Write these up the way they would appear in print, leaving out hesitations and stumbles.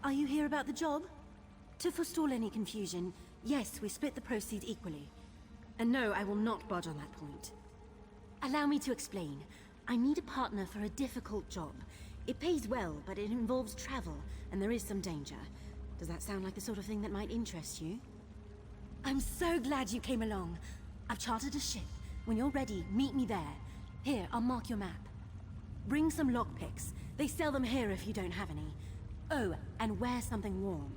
Are you here about the job? To forestall any confusion, yes, we split the proceeds equally. And no, I will not budge on that point. Allow me to explain. I need a partner for a difficult job. It pays well, but it involves travel, and there is some danger. Does that sound like the sort of thing that might interest you? I'm so glad you came along. I've chartered a ship. When you're ready, meet me there. Here, I'll mark your map. Bring some lockpicks. They sell them here if you don't have any. Oh, and wear something warm.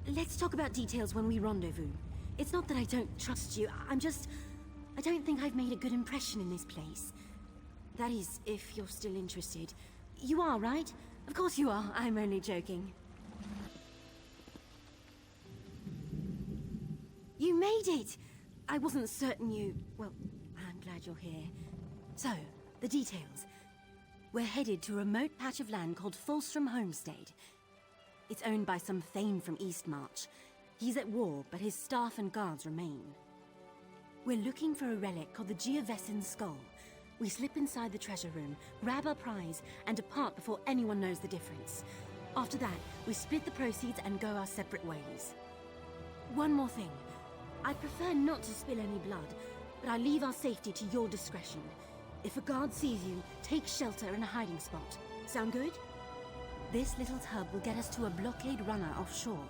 Let's talk about details when we rendezvous. It's not that I don't trust you, I don't think I've made a good impression in this place. That is, if you're still interested. You are, right? Of course you are, I'm only joking. You made it! I wasn't certain you... Well, I'm glad you're here. So, the details. We're headed to a remote patch of land called Fulstrom Homestead. It's owned by some Thane from Eastmarch. He's at war, but his staff and guards remain. We're looking for a relic called the Geovessan Skull. We slip inside the treasure room, grab our prize, and depart before anyone knows the difference. After that, we split the proceeds and go our separate ways. One more thing. I prefer not to spill any blood, but I leave our safety to your discretion. If a guard sees you, take shelter in a hiding spot. Sound good? This little tub will get us to a blockade runner offshore.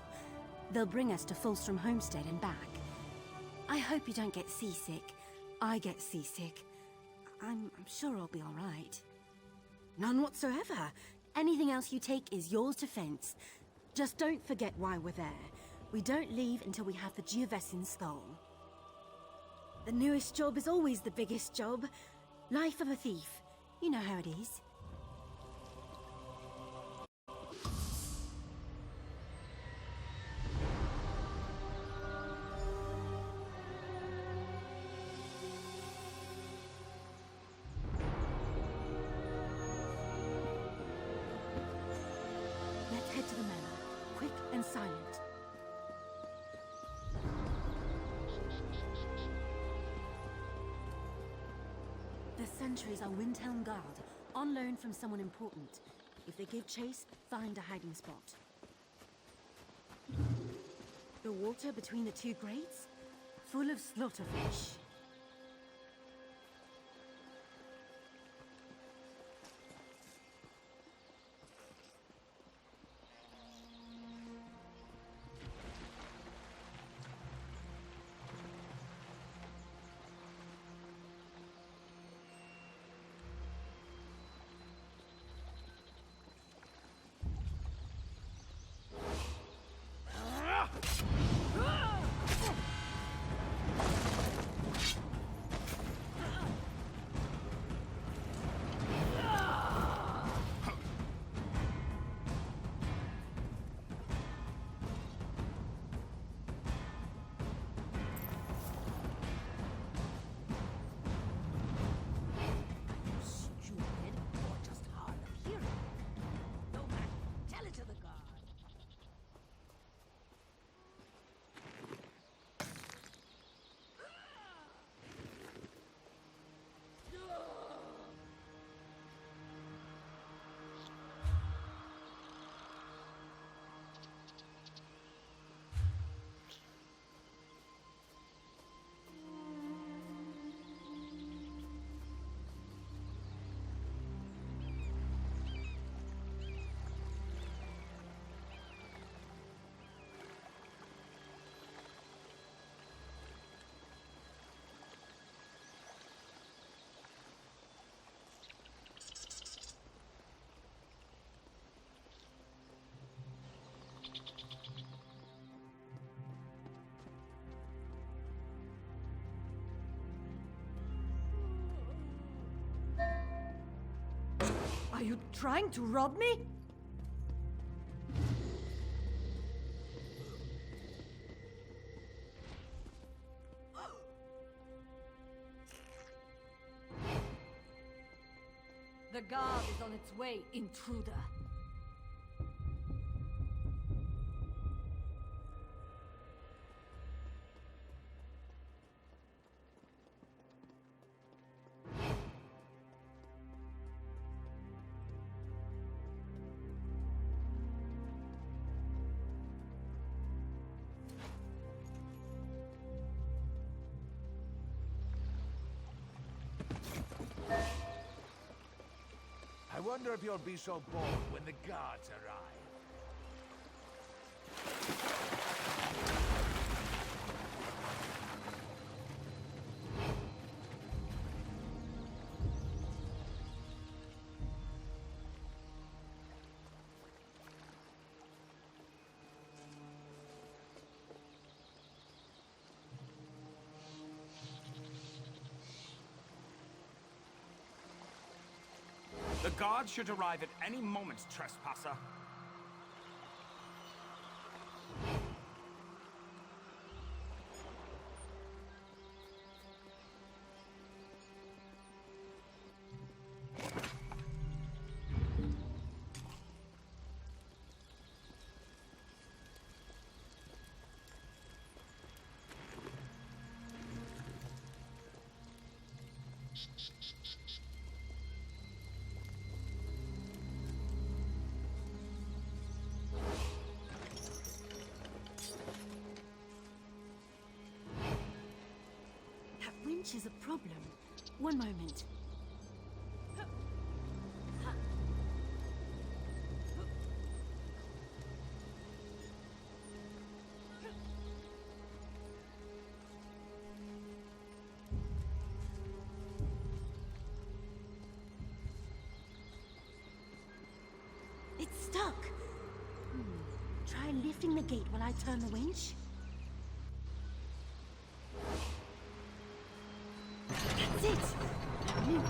They'll bring us to Fulstrom Homestead and back. I hope you don't get seasick. I get seasick. I'm sure I'll be all right. None whatsoever. Anything else you take is yours to fence. Just don't forget why we're there. We don't leave until we have the Geovessan Skull. The newest job is always the biggest job. Life of a thief. You know how it is. Let's head to the manor. Quick and silent. The sentries are Windhelm Guard, on loan from someone important. If they give chase, find a hiding spot. The water between the two grates? Full of slaughterfish. Are you trying to rob me? The guard is on its way, intruder. I wonder if you'll be so bold when the guards arrive. The guards should arrive at any moment, trespasser. Winch is a problem. One moment. It's stuck. Try lifting the gate while I turn the winch. That's it! I knew.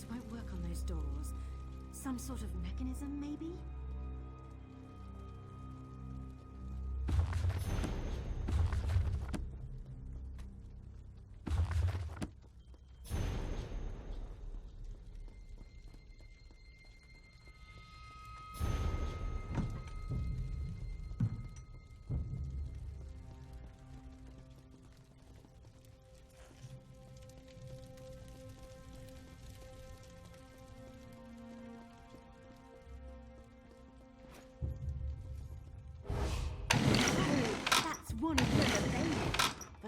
Won't work on those doors. Some sort of mechanism, maybe?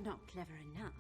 but not clever enough.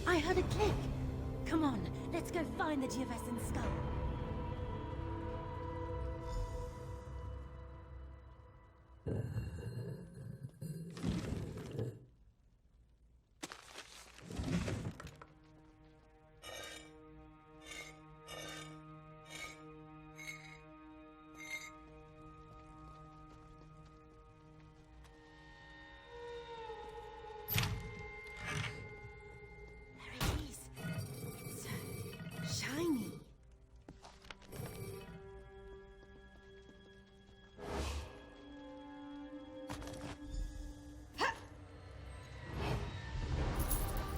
I heard a click. Come on, let's go find the Geovesan skull. Shiny.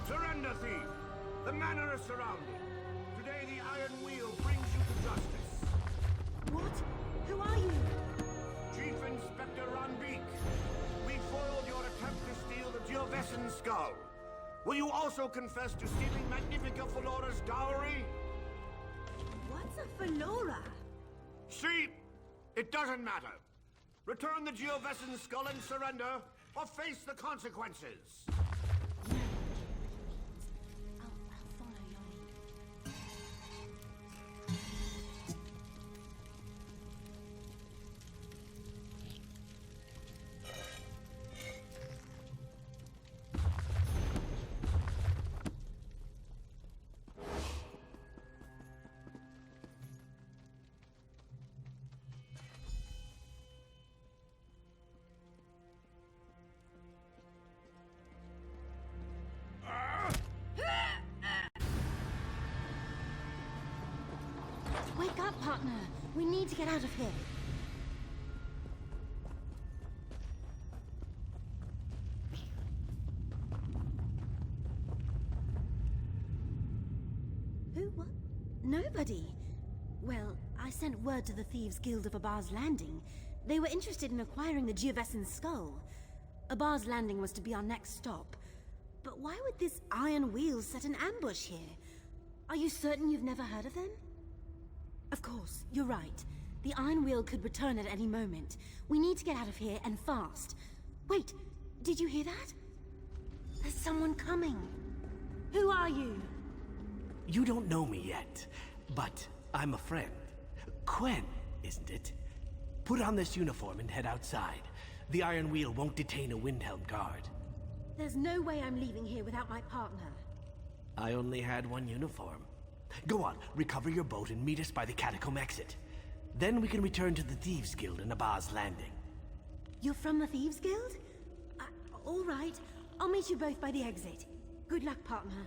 Surrender, thief! The manor is surrounded. Today the Iron Wheel brings you to justice. What? Who are you? Chief Inspector Ranbeek, we foiled your attempt to steal the Geovesan skull. Will you also confess to stealing Magnifica Felora's dowry? What's a Felora? See, it doesn't matter. Return the Geovesan skull and surrender, or face the consequences. I'll follow your lead. Wake up, partner. We need to get out of here. Who? What? Nobody. Well, I sent word to the Thieves Guild of Abar's Landing. They were interested in acquiring the Geovesan skull. Abar's Landing was to be our next stop. But why would this Iron Wheel set an ambush here? Are you certain you've never heard of them? Of course, you're right. The Iron Wheel could return at any moment. We need to get out of here, and fast. Wait, did you hear that? There's someone coming. Who are you? You don't know me yet, but I'm a friend. Quen, isn't it? Put on this uniform and head outside. The Iron Wheel won't detain a Windhelm guard. There's no way I'm leaving here without my partner. I only had one uniform. Go on, recover your boat and meet us by the catacomb exit. Then we can return to the Thieves Guild in Abar's Landing. You're from the Thieves Guild? All right. I'll meet you both by the exit. Good luck, partner.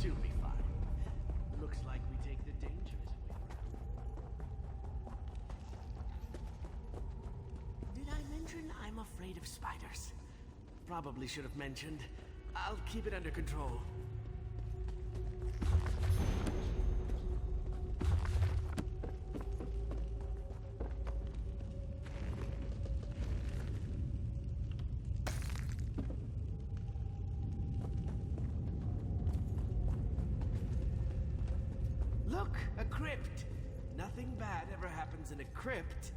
She'll be fine. Looks like we take the dangerous way. Did I mention I'm afraid of spiders? Probably should have mentioned. I'll keep it under control. Look, a crypt. Nothing bad ever happens in a crypt.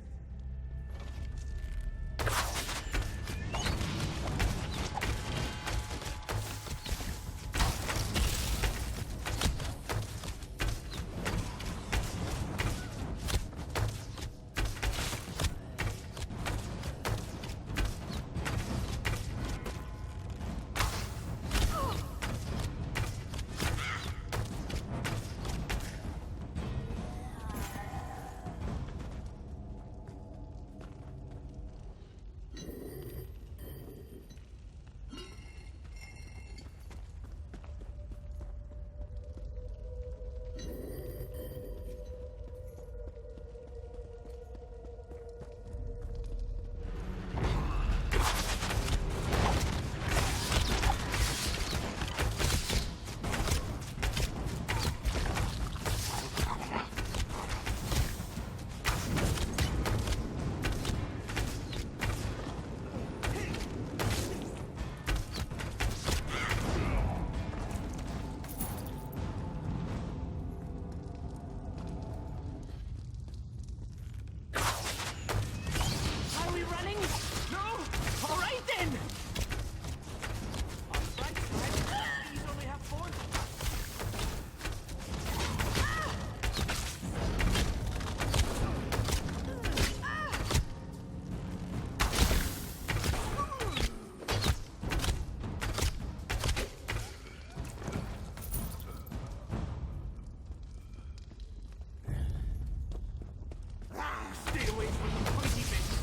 Stay away from the pointy bits.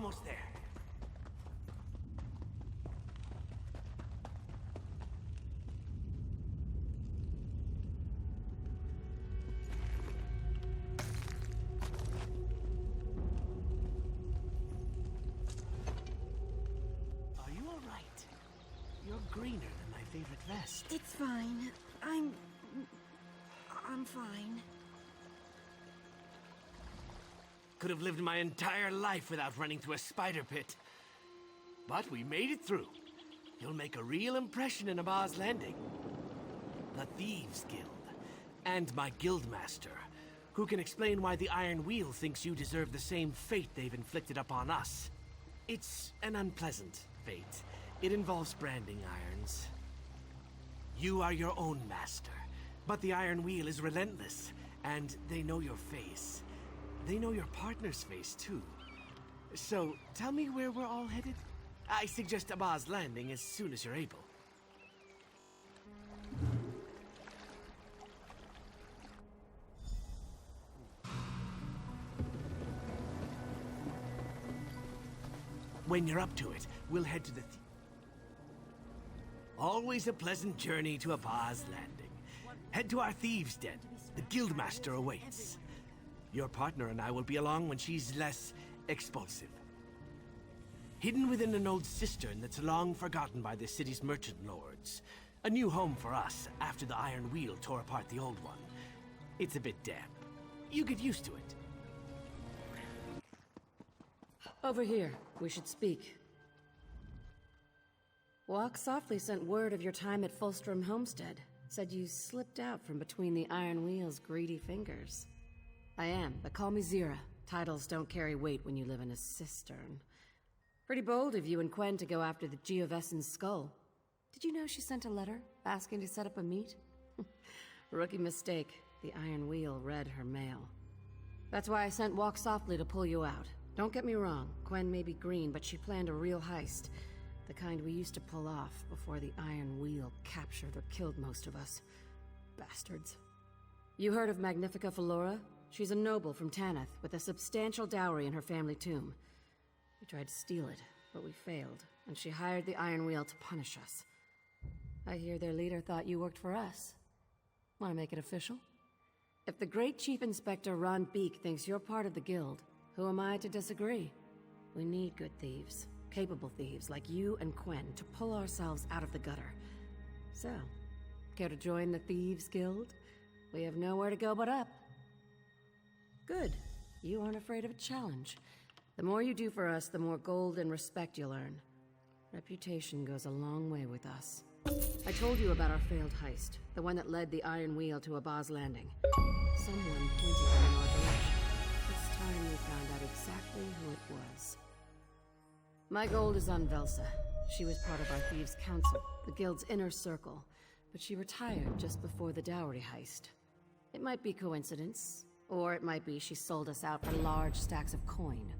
almost there. Are you all right? You're greener than my favorite vest. It's fine. I'm fine. Could have lived my entire life without running through a spider pit. But we made it through. You'll make a real impression in Abba's Landing. The Thieves Guild. And my guildmaster, who can explain why the Iron Wheel thinks you deserve the same fate they've inflicted upon us. It's an unpleasant fate. It involves branding irons. You are your own master, but the Iron Wheel is relentless, and they know your face. They know your partner's face, too. So, tell me where we're all headed? I suggest Abba's Landing as soon as you're able. When you're up to it, we'll head to the... Always a pleasant journey to Abba's Landing. Head to our Thieves' Den. The Guildmaster awaits. Your partner and I will be along when she's less expulsive. hidden within an old cistern that's long forgotten by the city's merchant lords. A new home for us after the Iron Wheel tore apart the old one. It's a bit damp. You get used to it. Over here. We should speak. Walk Softly sent word of your time at Fulstrom Homestead. Said you slipped out from between the Iron Wheel's greedy fingers. I am, but call me Zira. Titles don't carry weight when you live in a cistern. Pretty bold of you and Quen to go after the Geovessen's skull. Did you know she sent a letter asking to set up a meet? Rookie mistake. The Iron Wheel read her mail. That's why I sent Walk Softly to pull you out. Don't get me wrong, Quen may be green, but she planned a real heist. The kind we used to pull off before the Iron Wheel captured or killed most of us. Bastards. You heard of Magnifica Flora? She's a noble from Tanith with a substantial dowry in her family tomb. We tried to steal it, but we failed, and she hired the Iron Wheel to punish us. I hear their leader thought you worked for us. Want to make it official? If the great Chief Inspector Ron Beek thinks you're part of the guild, who am I to disagree? We need good thieves, capable thieves like you and Quen to pull ourselves out of the gutter. So, care to join the Thieves Guild? We have nowhere to go but up. Good. You aren't afraid of a challenge. The more you do for us, the more gold and respect you'll earn. Reputation goes a long way with us. I told you about our failed heist, the one that led the Iron Wheel to Abba's Landing. Someone pointed them in our direction. This time we found out exactly who it was. My gold is on Velsa. She was part of our Thieves' Council, the guild's inner circle, but she retired just before the dowry heist. It might be coincidence, or it might be she sold us out for large stacks of coin.